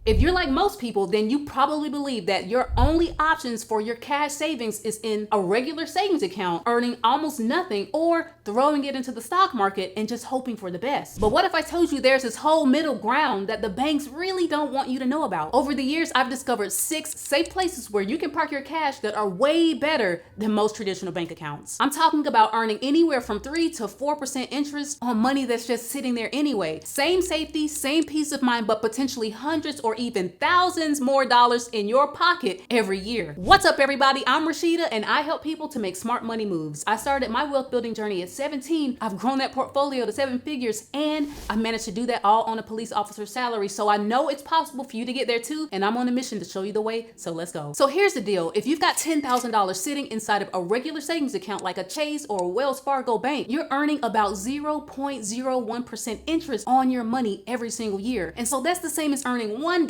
If you're like most people, then you probably believe that your only options for your cash savings is in a regular savings account, earning almost nothing, or throwing it into the stock market and just hoping for the best. But what if I told you there's this whole middle ground that the banks really don't want you to know about? Over the years, I've discovered 6 safe places where you can park your cash that are way better than most traditional bank accounts. I'm talking about earning anywhere from 3 to 4% interest on money that's just sitting there anyway. Same safety, same peace of mind, but potentially hundreds or even thousands more dollars in your pocket every year. What's up, everybody? I'm Rashida, and I help people to make smart money moves. I started my wealth building journey at 17. I've grown that portfolio to 7 figures, and I managed to do that all on a police officer's salary. So I know it's possible for you to get there too, and I'm on a mission to show you the way. So let's go. So here's the deal. If you've got $10,000 sitting inside of a regular savings account like a Chase or a Wells Fargo bank, you're earning about 0.01% interest on your money every single year. And so that's the same as earning $1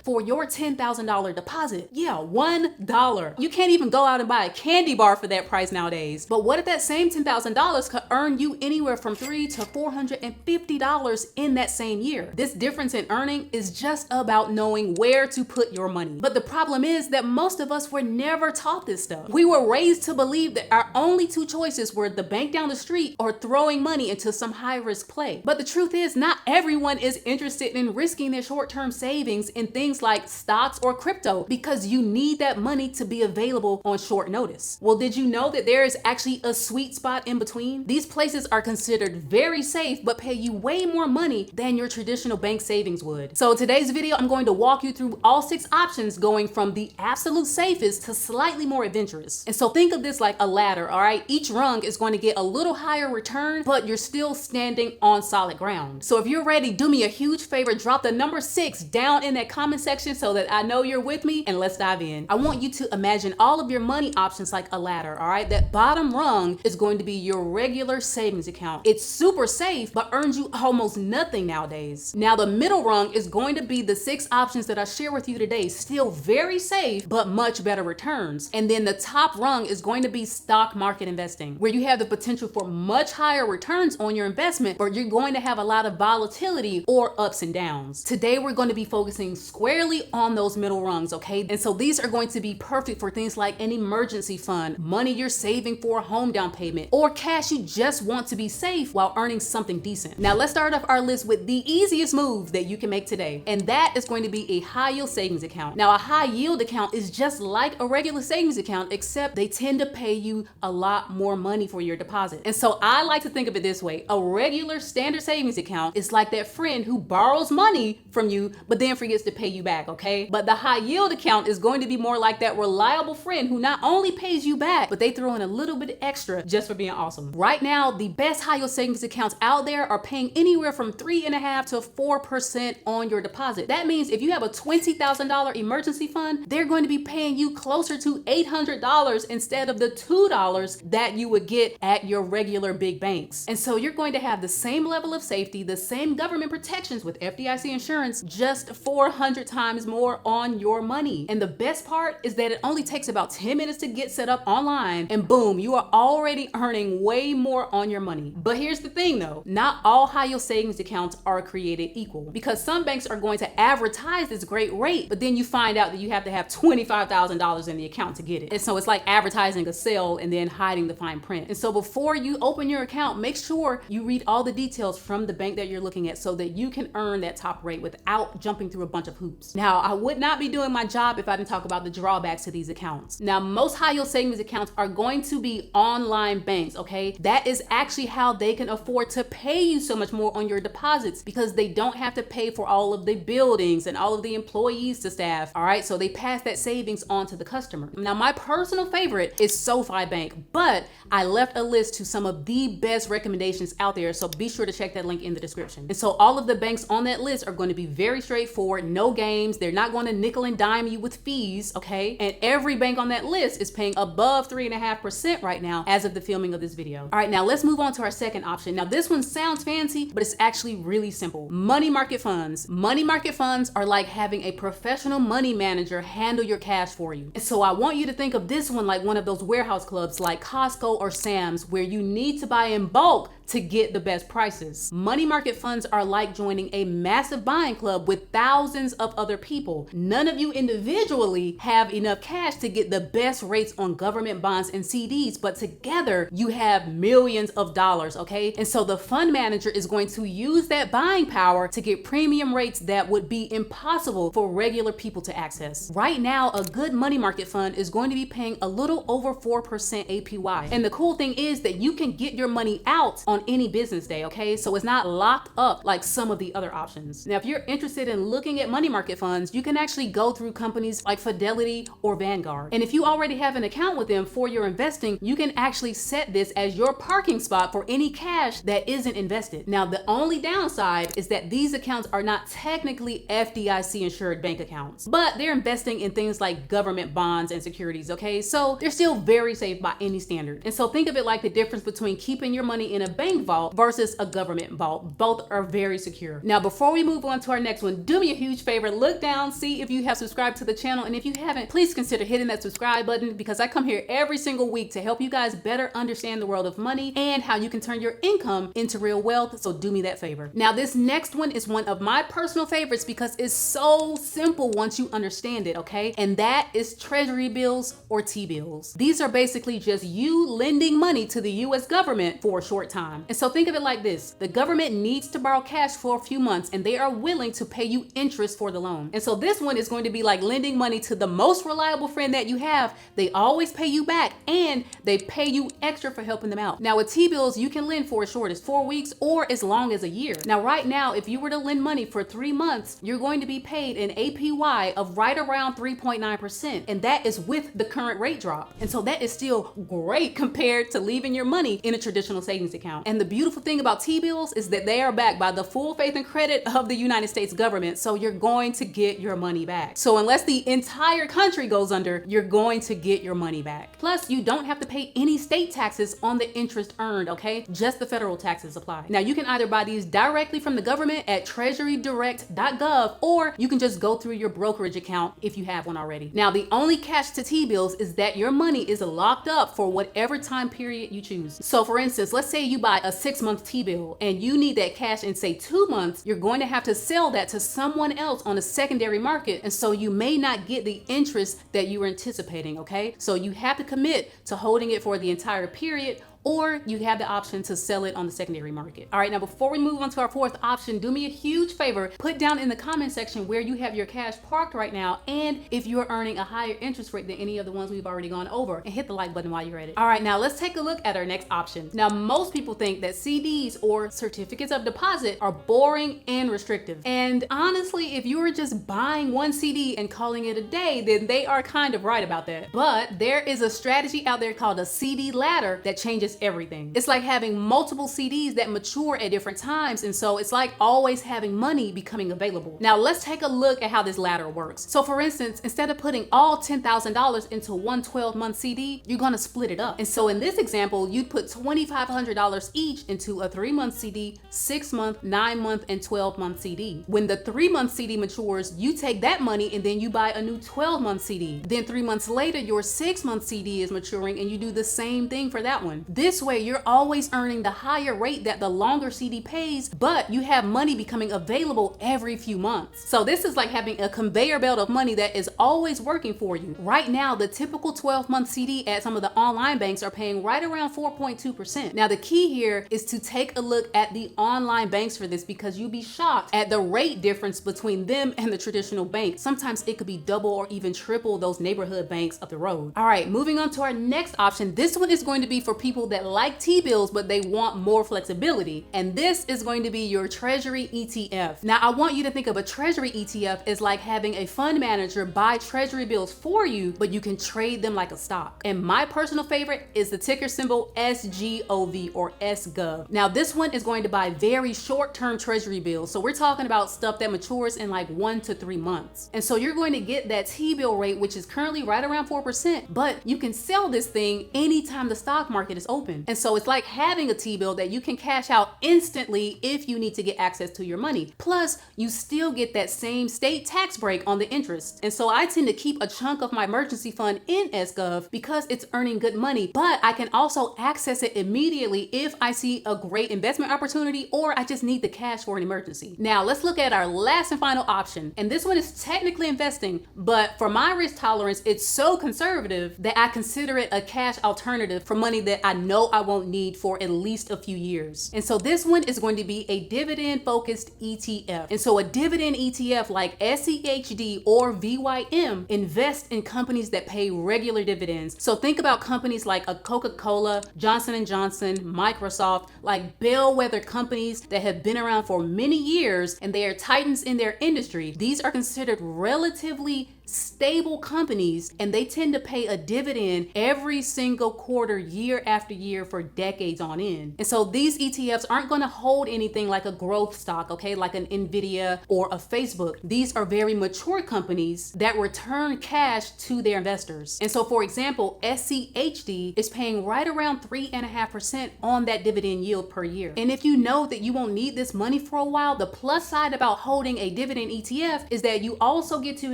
for your $10,000 deposit. Yeah, $1. You can't even go out and buy a candy bar for that price nowadays. But what if that same $10,000 could earn you anywhere from $300 to $450 in that same year? This difference in earning is just about knowing where to put your money. But the problem is that most of us were never taught this stuff. We were raised to believe that our only 2 choices were the bank down the street or throwing money into some high-risk play. But the truth is, not everyone is interested in risking their short-term savings in things like stocks or crypto because you need that money to be available on short notice. Well, did you know that there is actually a sweet spot in between? These places are considered very safe but pay you way more money than your traditional bank savings would. So in today's video, I'm going to walk you through all 6 options going from the absolute safest to slightly more adventurous. And so think of this like a ladder, all right? Each rung is going to get a little higher return, but you're still standing on solid ground. So if you're ready, do me a huge favor, drop the number 6 down in that comment section so that I know you're with me, and let's dive in. I want you to imagine all of your money options like a ladder, all right? That bottom rung is going to be your regular savings account. It's super safe, but earns you almost nothing nowadays. Now the middle rung is going to be the 6 options that I share with you today. Still very safe, but much better returns. And then the top rung is going to be stock market investing, where you have the potential for much higher returns on your investment, but you're going to have a lot of volatility or ups and downs. Today, we're going to be focusing squarely on those middle rungs, okay? And so these are going to be perfect for things like an emergency fund, money you're saving for a home down payment, or cash you just want to be safe while earning something decent. Now, let's start off our list with the easiest move that you can make today, and that is going to be a high yield savings account. Now, a high yield account is just like a regular savings account, except they tend to pay you a lot more money for your deposit. And so I like to think of it this way. A regular standard savings account is like that friend who borrows money from you, but then forgets to pay you back, okay? But the high yield account is going to be more like that reliable friend who not only pays you back, but they throw in a little bit extra just for being awesome. Right now, the best high yield savings accounts out there are paying anywhere from 3.5% to 4% on your deposit. That means if you have a $20,000 emergency fund, they're going to be paying you closer to $800 instead of the $2 that you would get at your regular big banks. And so you're going to have the same level of safety, the same government protections with FDIC insurance, just 400 times more on your money. And the best part is that it only takes about 10 minutes to get set up online, and boom, you are already earning way more on your money. But here's the thing though, not all high yield savings accounts are created equal, because some banks are going to advertise this great rate, but then you find out that you have to have $25,000 in the account to get it. And so it's like advertising a sale and then hiding the fine print. And so before you open your account, make sure you read all the details from the bank that you're looking at so that you can earn that top rate without jumping through a bunch of hoops. Now, I would not be doing my job if I didn't talk about the drawbacks to these accounts. Now, most high yield savings accounts are going to be online banks, okay? That is actually how they can afford to pay you so much more on your deposits, because they don't have to pay for all of the buildings and all of the employees to staff, all right? So they pass that savings on to the customer. Now, my personal favorite is SoFi Bank, but I left a list to some of the best recommendations out there, so be sure to check that link in the description. And so all of the banks on that list are going to be very straightforward, no games. They're not going to nickel and dime you with fees, okay? And every bank on that list is paying above 3.5% right now as of the filming of this video. All right, now let's move on to our second option. Now this one sounds fancy, but it's actually really simple. Money market funds. Money market funds are like having a professional money manager handle your cash for you. And so I want you to think of this one like one of those warehouse clubs like Costco or Sam's, where you need to buy in bulk to get the best prices. Money market funds are like joining a massive buying club with thousands of other people. None of you individually have enough cash to get the best rates on government bonds and CDs, but together you have millions of dollars, okay? And so the fund manager is going to use that buying power to get premium rates that would be impossible for regular people to access. Right now, a good money market fund is going to be paying a little over 4% APY. And the cool thing is that you can get your money out on any business day, okay? So it's not locked up like some of the other options. Now, if you're interested in looking at money market funds, you can actually go through companies like Fidelity or Vanguard. And if you already have an account with them for your investing, you can actually set this as your parking spot for any cash that isn't invested. Now, the only downside is that these accounts are not technically FDIC insured bank accounts, but they're investing in things like government bonds and securities, okay? So they're still very safe by any standard. And so think of it like the difference between keeping your money in a bank vault versus a government vault. Both are very secure. Now, before we move on to our next one, do me a huge favor, look down, see if you have subscribed to the channel. And if you haven't, please consider hitting that subscribe button, because I come here every single week to help you guys better understand the world of money and how you can turn your income into real wealth. So do me that favor. Now, this next one is one of my personal favorites because it's so simple once you understand it, okay? And that is Treasury bills or T-bills. These are basically just you lending money to the US government for a short time. And so think of it like this. The government needs to borrow cash for a few months and they are willing to pay you interest for the loan. And so this one is going to be like lending money to the most reliable friend that you have. They always pay you back and they pay you extra for helping them out. Now with T-bills, you can lend for as short as 4 weeks or as long as a year. Now right now, if you were to lend money for 3 months, you're going to be paid an APY of right around 3.9%. And that is with the current rate drop. And so that is still great compared to leaving your money in a traditional savings account. And the beautiful thing about T-bills is that they are backed by the full faith and credit of the United States government. So you're going to get your money back. So unless the entire country goes under, you're going to get your money back. Plus, you don't have to pay any state taxes on the interest earned, okay? Just the federal taxes apply. Now you can either buy these directly from the government at treasurydirect.gov, or you can just go through your brokerage account if you have one already. Now, the only catch to T-bills is that your money is locked up for whatever time period you choose. So for instance, let's say you buy a 6-month T-bill and you need that cash in say 2 months, you're going to have to sell that to someone else on a secondary market. And so you may not get the interest that you were anticipating, okay? So you have to commit to holding it for the entire period, or you have the option to sell it on the secondary market. All right, now before we move on to our fourth option, do me a huge favor, put down in the comment section where you have your cash parked right now and if you're earning a higher interest rate than any of the ones we've already gone over, and hit the like button while you're at it. All right, now let's take a look at our next option. Now, most people think that CDs or certificates of deposit are boring and restrictive. And honestly, if you were just buying one CD and calling it a day, then they are kind of right about that. But there is a strategy out there called a CD ladder that changes everything. It's like having multiple CDs that mature at different times, and so it's like always having money becoming available. Now let's take a look at how this ladder works. So for instance, instead of putting all $10,000 into one 12-month CD, you're gonna split it up. And so in this example, you'd put $2,500 each into a 3-month CD, 6-month, 9-month, and 12-month CD. When the 3-month CD matures, you take that money and then you buy a new 12-month CD. Then 3 months later, your 6-month CD is maturing and you do the same thing for that one. This way, you're always earning the higher rate that the longer CD pays, but you have money becoming available every few months. So this is like having a conveyor belt of money that is always working for you. Right now, the typical 12-month CD at some of the online banks are paying right around 4.2%. Now, the key here is to take a look at the online banks for this, because you'll be shocked at the rate difference between them and the traditional bank. Sometimes it could be double or even triple those neighborhood banks up the road. All right, moving on to our next option. This one is going to be for people that like T-bills, but they want more flexibility. And this is going to be your Treasury ETF. Now, I want you to think of a Treasury ETF as like having a fund manager buy Treasury bills for you, but you can trade them like a stock. And my personal favorite is the ticker symbol SGOV or SGOV. Now, this one is going to buy very short-term Treasury bills. So we're talking about stuff that matures in like 1 to 3 months. And so you're going to get that T-bill rate, which is currently right around 4%, but you can sell this thing anytime the stock market is open. open. And so it's like having a T-bill that you can cash out instantly if you need to get access to your money. Plus, you still get that same state tax break on the interest. And so I tend to keep a chunk of my emergency fund in SGov because it's earning good money, but I can also access it immediately if I see a great investment opportunity or I just need the cash for an emergency. Now, let's look at our last and final option. And this one is technically investing, but for my risk tolerance, it's so conservative that I consider it a cash alternative for money that I know I won't need for at least a few years. And so this one is going to be a dividend focused ETF. And so a dividend ETF like SEHD or VYM invest in companies that pay regular dividends. So think about companies like a Coca-Cola, Johnson & Johnson, Microsoft, like bellwether companies that have been around for many years and they are titans in their industry. These are considered relatively stable companies and they tend to pay a dividend every single quarter, year after year for decades on end. And so these ETFs aren't going to hold anything like a growth stock, okay, like an Nvidia or a Facebook. These are very mature companies that return cash to their investors. And so for example, SCHD is paying right around 3.5% on that dividend yield per year. And if you know that you won't need this money for a while, the plus side about holding a dividend ETF is that you also get to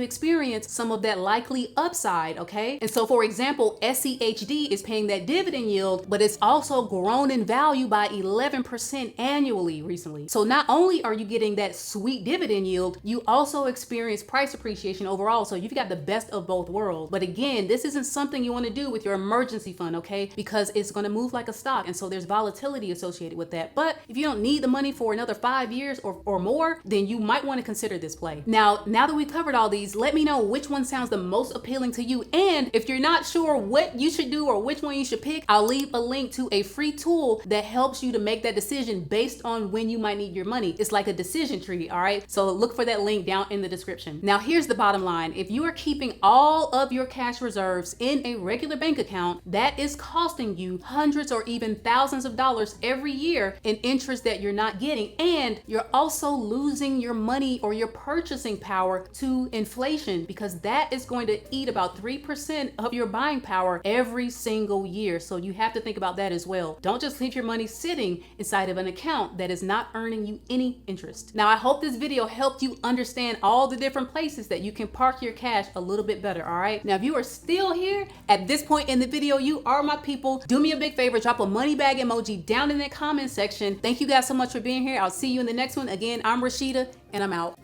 experience some of that likely upside, okay? And so for example, SCHD is paying that dividend yield, but it's also grown in value by 11% annually recently. So not only are you getting that sweet dividend yield, you also experience price appreciation overall. So you've got the best of both worlds. But again, this isn't something you want to do with your emergency fund, okay? Because it's going to move like a stock. And so there's volatility associated with that. But if you don't need the money for another 5 years or more, then you might want to consider this play. Now that we've covered all these, let me know which one sounds the most appealing to you. And if you're not sure what you should do or which one you should pick, I'll leave a link to a free tool that helps you to make that decision based on when you might need your money. It's like a decision tree, all right? So look for that link down in the description. Now, here's the bottom line. If you are keeping all of your cash reserves in a regular bank account, that is costing you hundreds or even thousands of dollars every year in interest that you're not getting. And you're also losing your money or your purchasing power to inflation, because that is going to eat about 3% of your buying power every single year. So you have to think about that as well. Don't just leave your money sitting inside of an account that is not earning you any interest. Now, I hope this video helped you understand all the different places that you can park your cash a little bit better, all right? Now, if you are still here at this point in the video, you are my people. Do me a big favor, drop a money bag emoji down in the comment section. Thank you guys so much for being here. I'll see you in the next one. Again, I'm Rashida and I'm out.